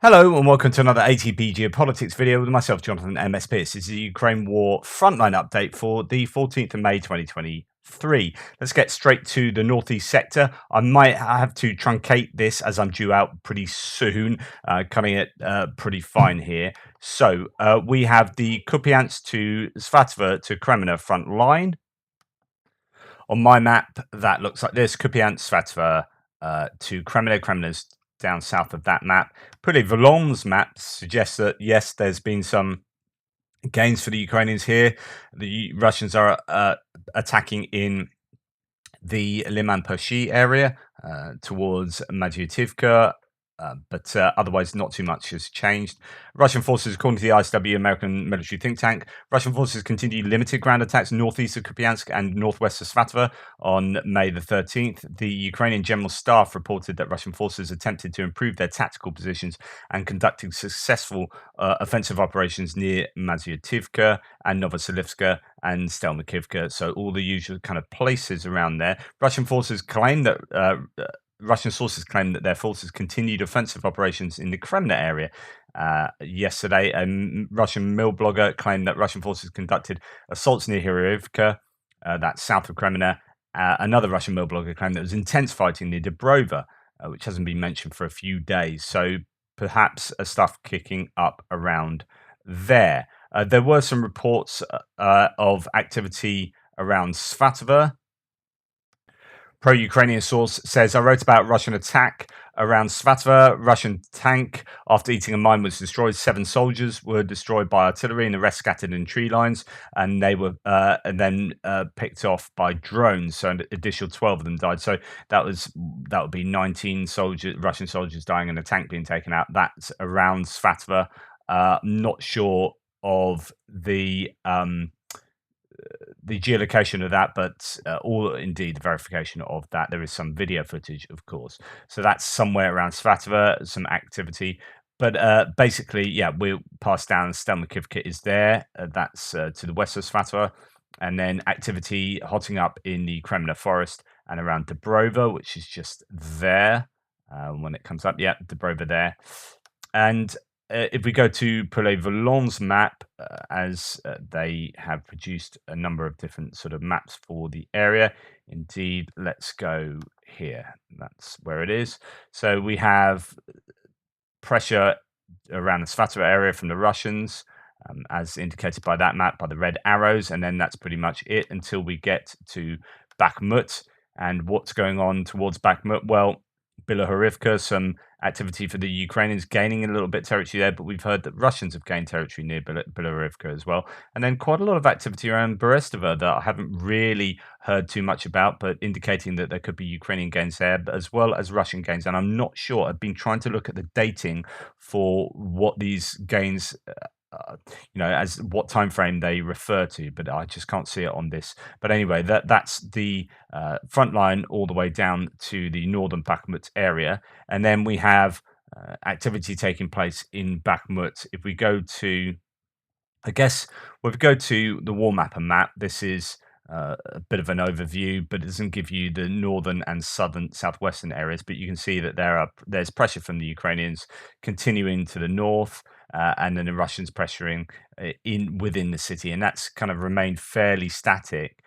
Hello and welcome to another ATP Geopolitics video with myself, Jonathan MSP. This is the Ukraine War Frontline update for the 14th of May 2023. Let's get straight to the northeast sector. I might have to truncate this as I'm due out pretty soon, cutting it pretty fine here. So we have the Kupiansk to Svatva to Kreminna front line. On my map, that looks like this: Kupiansk, Svatva to Kreminna. Kreminna's down south of that map. Pretty Volon's map suggests that yes, there's been some gains for the Ukrainians here. The Russians are attacking in the Liman Pershi area towards Madyutivka. But otherwise, not too much has changed. Russian forces, according to the ISW, American military think tank, Russian forces continued limited ground attacks northeast of Kupiansk and northwest of Svatva on May the 13th. The Ukrainian General Staff reported that Russian forces attempted to improve their tactical positions and conducted successful offensive operations near Mazyutivka and Novoselivska and Stelmakivka. So all the usual kind of places around there. Russian sources claim that their forces continued offensive operations in the Kreminna area. Yesterday, a Russian mill blogger claimed that Russian forces conducted assaults near Hryvnia, that's south of Kreminna. Another Russian mill blogger claimed there was intense fighting near Dobrova, which hasn't been mentioned for a few days. So perhaps stuff kicking up around there. There were some reports of activity around Svatva. Pro-Ukrainian source says, I wrote about Russian attack around Svatva. Russian tank, after eating a mine, was destroyed. 7 soldiers were destroyed by artillery and the rest scattered in tree lines. And they were then picked off by drones. So an additional 12 of them died. So that would be 19 Russian soldiers dying and a tank being taken out. That's around Svatva. Not sure of the geolocation of that, but or indeed the verification of that. There is some video footage, of course. So that's somewhere around Svatva, some activity. But basically, yeah, we'll pass down. Stelmakivka is there. That's to the west of Svatva. And then activity hotting up in the Kreminna forest and around Dobrova, which is just there when it comes up. Yeah, Dobrova there. And if we go to Poulet Volon's map, as they have produced a number of different sort of maps for the area. Indeed, let's go here. That's where it is. So we have pressure around the Svatva area from the Russians, as indicated by that map, by the red arrows. And then that's pretty much it until we get to Bakhmut. And what's going on towards Bakhmut? Well, Bilohorivka, some activity for the Ukrainians gaining a little bit territory there, but we've heard that Russians have gained territory near Bilohorivka as well. And then quite a lot of activity around Berestova that I haven't really heard too much about, but indicating that there could be Ukrainian gains there, but as well as Russian gains. And I'm not sure. I've been trying to look at the dating for what these gains as what time frame they refer to, but I just can't see it on this. But anyway, that's the front line all the way down to the northern Bakhmut area, and then we have activity taking place in Bakhmut. If we go to, we'll go to the war map and map. This is a bit of an overview, but it doesn't give you the northern and southwestern areas. But you can see that there's pressure from the Ukrainians continuing to the north. And then the Russians pressuring within the city, and that's kind of remained fairly static.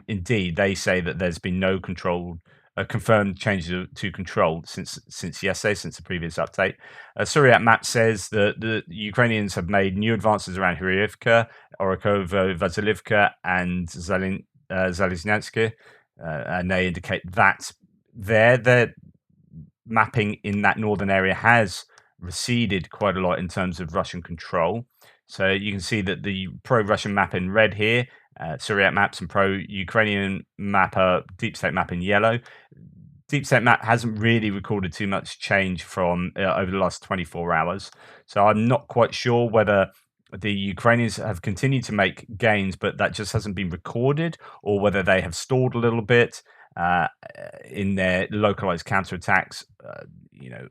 Indeed, they say that there's been no confirmed changes to control since yesterday, since the previous update. Suryat map says that the Ukrainians have made new advances around Hryvnia, Orakovo, Vasilivka, and Zalizhnyansky, and they indicate that their mapping in that northern area has receded quite a lot in terms of Russian control. So you can see that the pro-Russian map in red here, Suryat maps, and pro-Ukrainian map, deep state map in yellow. Deep state map hasn't really recorded too much change from over the last 24 hours. So I'm not quite sure whether the Ukrainians have continued to make gains, but that just hasn't been recorded, or whether they have stalled a little bit in their localized counterattacks,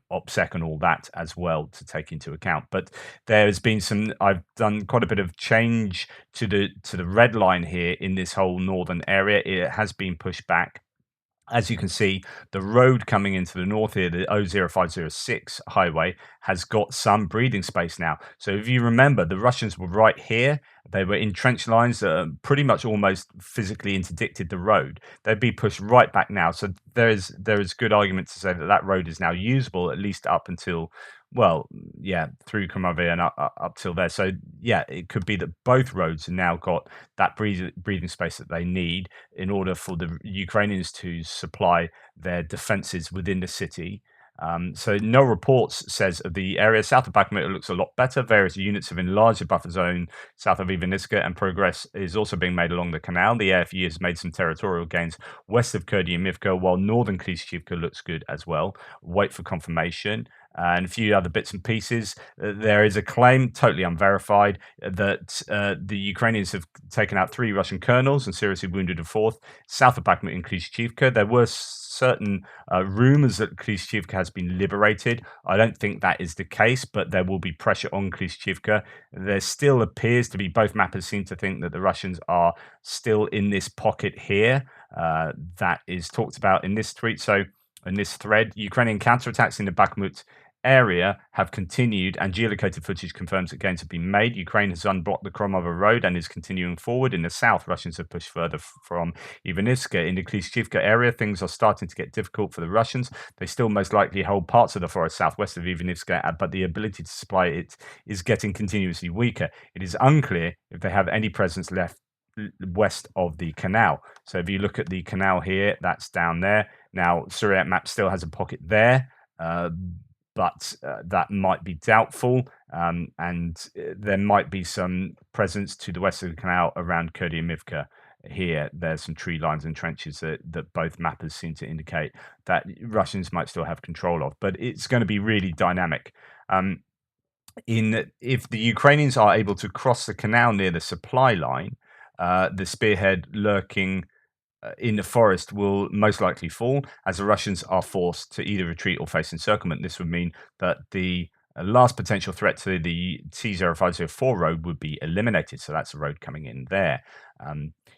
OPSEC and all that as well to take into account. But there's been I've done quite a bit of change to the red line here in this whole northern area. It has been pushed back As you can see, the road coming into the north here, the 00506 highway, has got some breathing space now. So if you remember, the Russians were right here. They were in trench lines that pretty much almost physically interdicted the road. They'd be pushed right back now. So there is good argument to say that that road is now usable, at least up until, well, yeah, through Kreminna and up till there. So yeah, it could be that both roads have now got that breathing space that they need in order for the Ukrainians to supply their defenses within the city. So no reports says of the area south of Bakhmut it looks a lot better. Various units have enlarged the buffer zone south of Ivaniska, and progress is also being made along the canal. The AFU has made some territorial gains west of Kupiansk, while northern Klishchiivka looks good as well. Wait for confirmation. And a few other bits and pieces. There is a claim, totally unverified, that the Ukrainians have taken out 3 Russian colonels and seriously wounded a 4th south of Bakhmut in Klishchiivka. There were certain rumors that Klishchiivka has been liberated. I don't think that is the case, but there will be pressure on Klishchiivka. There still appears to be, both mappers seem to think that the Russians are still in this pocket here. That is talked about in this tweet. So in this thread, Ukrainian counterattacks in the Bakhmut area have continued, and geolocated footage confirms that gains have been made. Ukraine has unblocked the Kreminna road and is continuing forward. In the south, Russians have pushed further from Ivaniska. In the Klishchiivka area, things are starting to get difficult for the Russians. They still most likely hold parts of the forest southwest of Ivaniska, but the ability to supply it is getting continuously weaker. It is unclear if they have any presence left west of the canal. So if you look at the canal here, that's down there. Now, Syriac map still has a pocket there. But that might be doubtful, and there might be some presence to the west of the canal around Kupiansk. Here, there's some tree lines and trenches that both mappers seem to indicate that Russians might still have control of, but it's going to be really dynamic. If the Ukrainians are able to cross the canal near the supply line, the spearhead lurking in the forest will most likely fall, as the Russians are forced to either retreat or face encirclement. This would mean that the last potential threat to the T0504 road would be eliminated. So that's a road coming in there.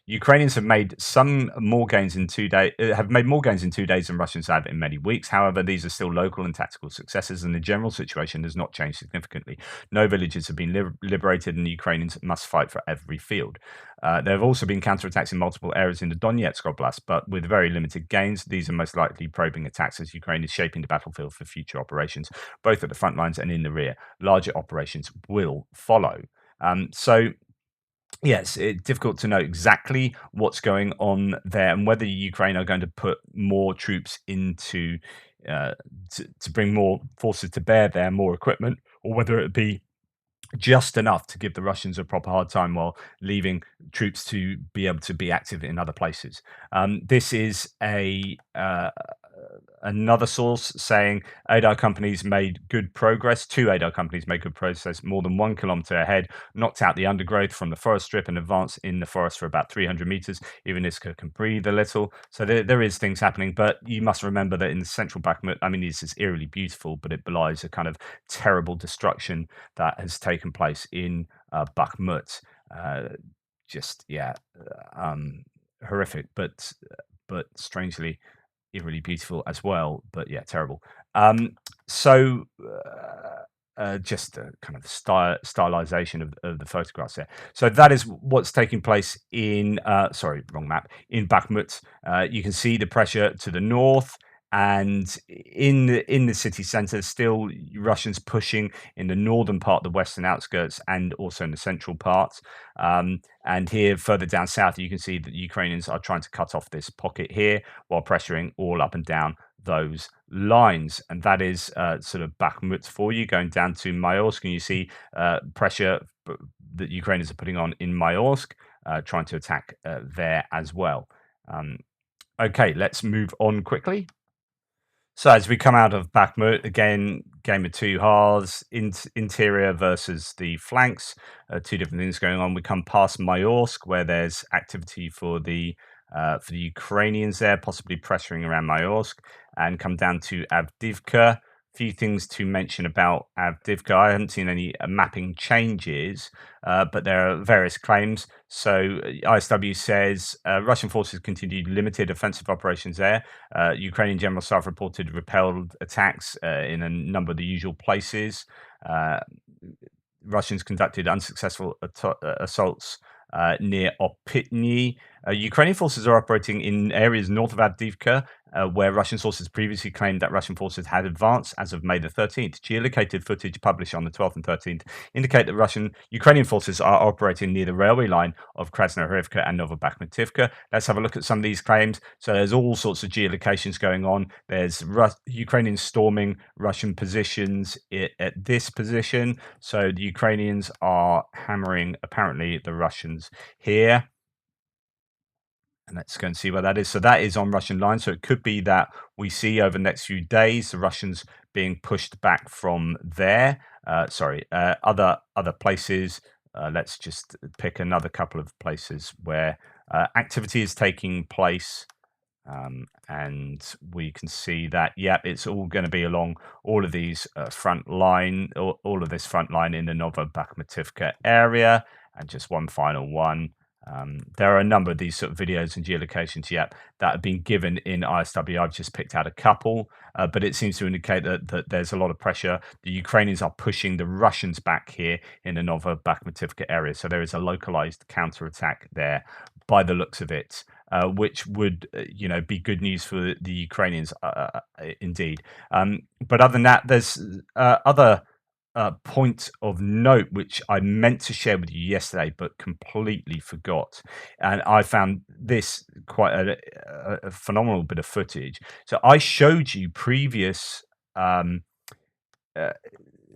Ukrainians have made some more gains in 2 days. Have made more gains in 2 days than Russians have in many weeks. However, these are still local and tactical successes, and the general situation has not changed significantly. No villages have been liberated, and the Ukrainians must fight for every field. There have also been counterattacks in multiple areas in the Donetsk Oblast, but with very limited gains. These are most likely probing attacks as Ukraine is shaping the battlefield for future operations, both at the front lines and in the rear. Larger operations will follow. So yes, it's difficult to know exactly what's going on there and whether Ukraine are going to put more troops into to bring more forces to bear there, more equipment, or whether it be just enough to give the Russians a proper hard time while leaving troops to be able to be active in other places. This is another source saying ADAR companies made good progress. 2 ADAR companies made good progress more than 1 kilometer ahead, knocked out the undergrowth from the forest strip and advanced in the forest for about 300 meters. Even Iska can breathe a little. So there is things happening, but you must remember that in the central Bakhmut, I mean, this is eerily beautiful, but it belies a kind of terrible destruction that has taken place in Bakhmut. Horrific, but strangely eerily beautiful as well. But yeah, terrible. So just a kind of stylization of the photographs there. So that is what's taking place in sorry, wrong map, in Bakhmut. You can see the pressure to the north. And in the city centre, still Russians pushing in the northern part, the western outskirts, and also in the central part. And here, further down south, you can see that the Ukrainians are trying to cut off this pocket here while pressuring all up and down those lines. And that is sort of Bakhmut for you, going down to Mayorsk, and you see pressure that Ukrainians are putting on in Mayorsk, trying to attack there as well. Okay, let's move on quickly. So as we come out of Bakhmut, again, game of 2 halves, interior versus the flanks, 2 different things going on. We come past Mayorsk, where there's activity for the Ukrainians there, possibly pressuring around Mayorsk, and come down to Adivka, few things to mention about Avdivka. I haven't seen any mapping changes, but there are various claims. So ISW says Russian forces continued limited offensive operations there. Ukrainian General Staff reported repelled attacks in a number of the usual places. Uh, Russians conducted unsuccessful assaults near Opitny. Ukrainian forces are operating in areas north of Adivka, where Russian sources previously claimed that Russian forces had advanced as of May the 13th. Geolocated footage published on the 12th and 13th indicate that Ukrainian forces are operating near the railway line of Krasnohorivka and Novobakhmutivka. Let's have a look at some of these claims. So there's all sorts of geolocations going on. There's Ukrainians storming Russian positions at this position. So the Ukrainians are hammering, apparently, the Russians here. And let's go and see where that is. So that is on Russian line. So it could be that we see over the next few days the Russians being pushed back from there. Other places. Let's just pick another couple of places where activity is taking place. And we can see that, it's all going to be along all of these front line, all of this front line in the Novobakhmutivka area. And just one final one. There are a number of these sort of videos and geolocations that have been given in ISW. I've just picked out a couple, but it seems to indicate that there's a lot of pressure. The Ukrainians are pushing the Russians back here in the Novobakhmutivka area. So there is a localized counterattack there by the looks of it. Which would, be good news for the Ukrainians, indeed. But other than that, there's other point of note which I meant to share with you yesterday, but completely forgot. And I found this quite a phenomenal bit of footage. So I showed you previous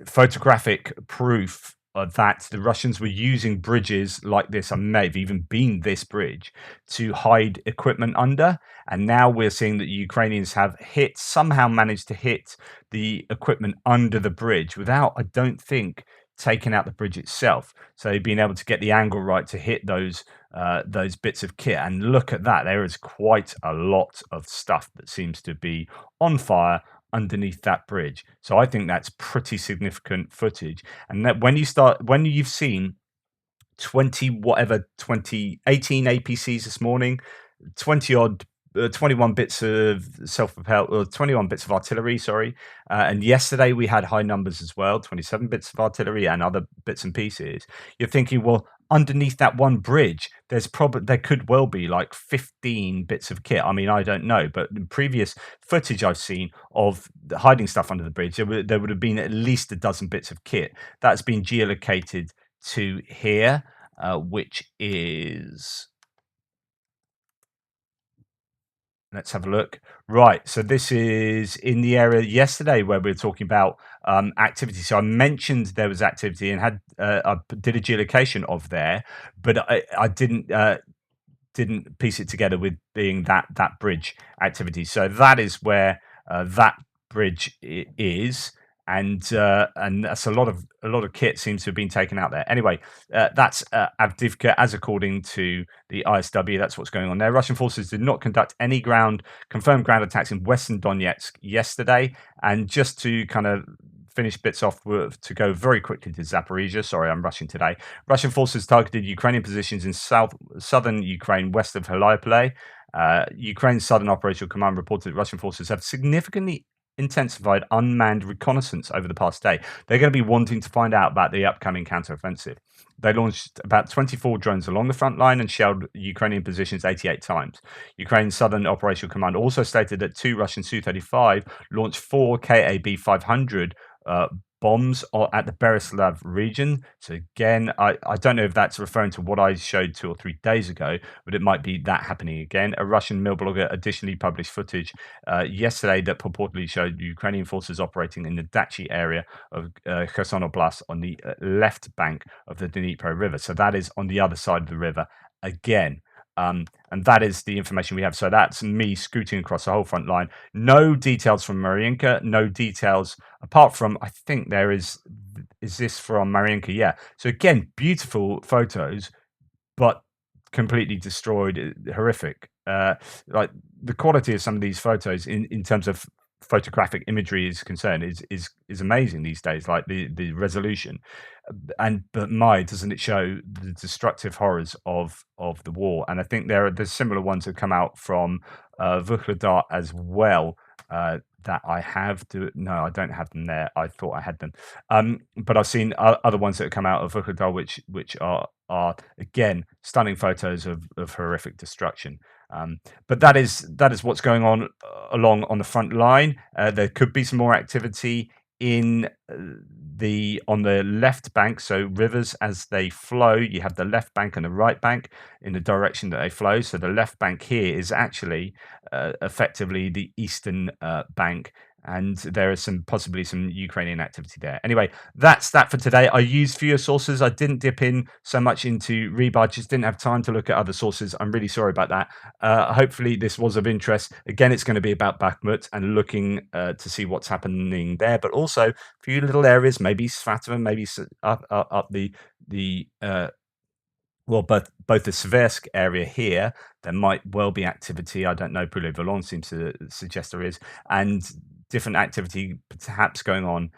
photographic proof that the Russians were using bridges like this, and may have even been this bridge, to hide equipment under. And now we're seeing that the Ukrainians have somehow managed to hit the equipment under the bridge without, I don't think, taking out the bridge itself. So they've been able to get the angle right to hit those bits of kit. And look at that. There is quite a lot of stuff that seems to be on fire underneath that bridge. So I think that's pretty significant footage. And that when you've seen 18 APCs this morning, 21 bits of self-propelled, or 21 bits of artillery, sorry. And yesterday we had high numbers as well, 27 bits of artillery and other bits and pieces. You're thinking, well, underneath that one bridge, there could well be like 15 bits of kit. I mean, I don't know, but in previous footage I've seen of hiding stuff under the bridge, there would have been at least a dozen bits of kit. That's been geolocated to here, which is... Let's have a look. Right, so this is in the area yesterday where we were talking about activity. So I mentioned there was activity and I did a geolocation of there, but I didn't piece it together with being that bridge activity. So that is where that bridge is. And that's a lot of kit seems to have been taken out there. Anyway, that's Avdivka, as according to the ISW. That's what's going on there. Russian forces did not conduct any confirmed ground attacks in Western Donetsk yesterday. And just to kind of finish bits off to go very quickly to Zaporizhia. Sorry, I'm rushing today. Russian forces targeted Ukrainian positions in southern Ukraine, west of Hledar. Ukraine's Southern Operational Command reported that Russian forces have significantly intensified unmanned reconnaissance over the past day. They're going to be wanting to find out about the upcoming counteroffensive. They launched about 24 drones along the front line and shelled Ukrainian positions 88 times. Ukraine's Southern Operational Command also stated that 2 Russian Su-35 launched 4 Ka-500 bombs at the Berislav region. So again, I don't know if that's referring to what I showed 2 or 3 days ago, but it might be that happening again. A Russian mill blogger additionally published footage yesterday that purportedly showed Ukrainian forces operating in the Dachi area of Kherson Oblast on the left bank of the Dnipro River. So that is on the other side of the river again. And that is the information we have. So that's me scooting across the whole front line. No details from Marinka. No details apart from, I think there is this from Marinka? Yeah. So again, beautiful photos, but completely destroyed. Horrific. Like the quality of some of these photos in terms of photographic imagery is concerned is amazing these days, like the resolution. And but my, doesn't it show the destructive horrors of the war? And I think there's similar ones that come out from Vuhledar as well. That I have to no, I don't have them there. I thought I had them, but I've seen other ones that have come out of Vuhledar, which are again stunning photos of horrific destruction. But that is what's going on along on the front line. There could be some more activity in the on the left bank. So rivers as they flow, you have the left bank and the right bank in the direction that they flow. So the left bank here is actually effectively the eastern bank. And there is possibly some Ukrainian activity there. Anyway, that's that for today. I used fewer sources. I didn't dip in so much into Rebar. Just didn't have time to look at other sources. I'm really sorry about that. Hopefully this was of interest. Again, it's going to be about Bakhmut and looking to see what's happening there, but also a few little areas, maybe Svatova, maybe up the well, both the Seversk area here, there might well be activity. I don't know. Poulet Volant seems to suggest there is, and different activity perhaps going on.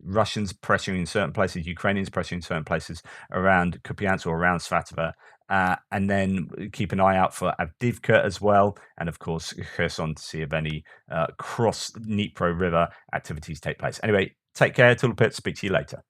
Russians pressuring in certain places, Ukrainians pressuring in certain places around Kupiansk or around Svatova. And then keep an eye out for Adivka as well. And of course, Kherson to see if any cross Dnipro River activities take place. Anyway, take care. Tulpit. Speak to you later.